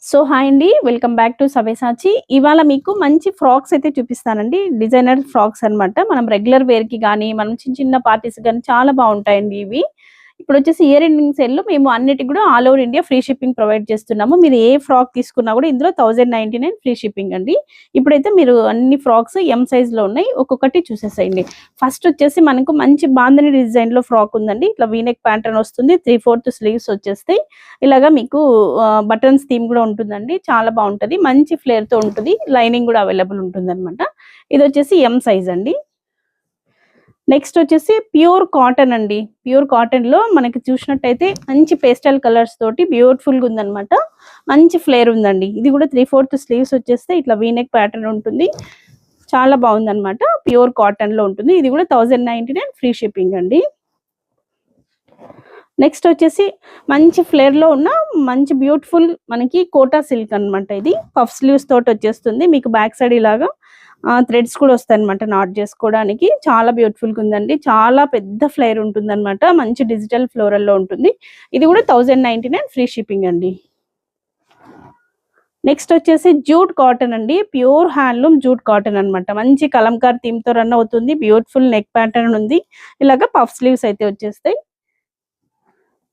So hi అండి. Welcome back to Savyasachi. ఇవాళ మీకు మంచి ఫ్రాక్స్ అయితే చూపిస్తానండి. డిజైనర్ ఫ్రాక్స్ అన్నమాట. మనం రెగ్యులర్ వేర్‌కి గానీ, మనం చిన్న చిన్న పార్టీస్‌కి గానీ చాలా బావుంటాయండి ఇవి. ఇప్పుడొచ్చేసి ఇయర్ ఎండింగ్ సేల్‌లో మేము అన్నిటికి గూడా all over India free shipping provide చేస్తున్నాము. మీరు ఏ ఫ్రాక్ తీసుకున్నా గూడా ఇందులో 1099 ఫ్రీ షిప్పింగ్ అండి. ఇప్పుడైతే మీరు అన్ని ఫ్రాక్స్ ఎం సైజ్‌లో ఉన్నాయి. ఒక్కొక్కటి చూసేసేయండి. ఫస్ట్ వచ్చేసి మనకు మంచి బాందిని డిజైన్‌లో ఫ్రాక్ ఉందండి. ఇట్లా వీ నెక్ ప్యాటర్న్ వస్తుంది. 3/4 స్లీవ్స్ వచ్చేస్తాయి. ఇలాగా మీకు బటన్స్ థీమ్ గూడా ఉంటుందండి. చాలా బావుంటది. మంచి ఫ్లేర్‌తో ఉంటది. లైనింగ్ గూడా అవైలబుల్ ఉంటుందనమాట. ఇదొచ్చేసి ఎం సైజ్ అండి. నెక్స్ట్ వచ్చేసి ప్యూర్ కాటన్ అండి. ప్యూర్ కాటన్‌లో మనకి చూసినట్టయితే మంచి పేస్టల్ కలర్స్ తోటి బ్యూటిఫుల్‌గా ఉందనమాట. మంచి ఫ్లేర్ ఉందండి. ఇది కూడా 3/4 స్లీవ్స్ వచ్చేస్తే ఇట్లా వీ నెక్ ప్యాటర్న్ ఉంటుంది. చాలా బావుందనమాట. ప్యూర్ కాటన్‌లో ఉంటుంది. ఇది కూడా 1099 ఫ్రీ షిప్పింగ్ అండి. నెక్స్ట్ వచ్చేసి మంచి ఫ్లేర్‌లో ఉన్న మంచి బ్యూటిఫుల్ మనకి కోటా సిల్క్ అనమాట ఇది. పఫ్ స్లీవ్స్ తోటి వచ్చేస్తుంది. మీకు బ్యాక్ సైడ్ ఇలాగా థ్రెడ్స్ కూడా వస్తాయన్నమాట నాట్ చేసుకోవడానికి. చాలా బ్యూటిఫుల్‌గా ఉందండి. చాలా పెద్ద ఫ్లేర్ ఉంటుందన్నమాట. మంచి డిజిటల్ ఫ్లోరల్‌లో ఉంటుంది. ఇది కూడా 1099 ఫ్రీ షిప్పింగ్ అండి. నెక్స్ట్ వచ్చేసి జూట్ కాటన్ అండి. ప్యూర్ హ్యాండ్లూమ్ జూట్ కాటన్ అనమాట. మంచి కలంకారీ థీమ్‌తో రన్ అవుతుంది. బ్యూటిఫుల్ నెక్ ప్యాటర్న్ ఉంది. ఇలాగ పఫ్ స్లీవ్స్ అయితే వచ్చేస్తాయి.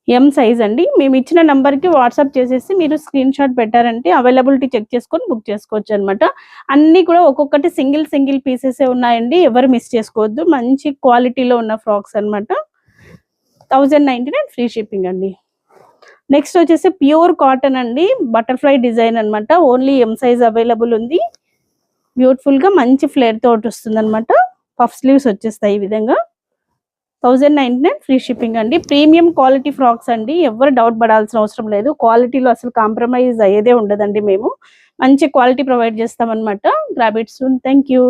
ఎం సైజ్ అండి. మేమిచ్చిన నంబర్‌కి వాట్సాప్ చేసేసి మీరు స్క్రీన్ షాట్ పెట్టారంటే అవైలబిలిటీ చెక్ చేసుకొని బుక్ చేసుకోవచ్చనమాట. అన్నీ కూడా ఒక్కొక్కటి సింగిల్ సింగిల్ పీసెసే ఉన్నాయండి. ఎవరు మిస్ చేసుకోవద్దు. మంచి క్వాలిటీలో ఉన్న ఫ్రాక్స్ అనమాట. 1099 ఫ్రీ షిప్పింగ్ అండి. నెక్స్ట్ వచ్చేసి ప్యూర్ కాటన్ అండి. బటర్‌ఫ్లై డిజైన్ అనమాట. ఓన్లీ ఎం సైజ్ అవైలబుల్ ఉంది. బ్యూటిఫుల్‌గా మంచి ఫ్లేర్ తోటొస్తుందనమాట. పఫ్ స్లీవ్స్ వచ్చేస్తాయి ఈ విధంగా. 1099 ఫ్రీ షిప్పింగ్ అండి. ప్రీమియం క్వాలిటీ ఫ్రాక్స్ అండి. ఎవ్వరు డౌట్ పడాల్సిన అవసరం లేదు. క్వాలిటీలో అసలు కాంప్రమైజ్ అయ్యేదే ఉండదండి మేము. మంచి క్వాలిటీ ప్రొవైడ్ చేస్తామనమాట. Grab it soon. Thank you.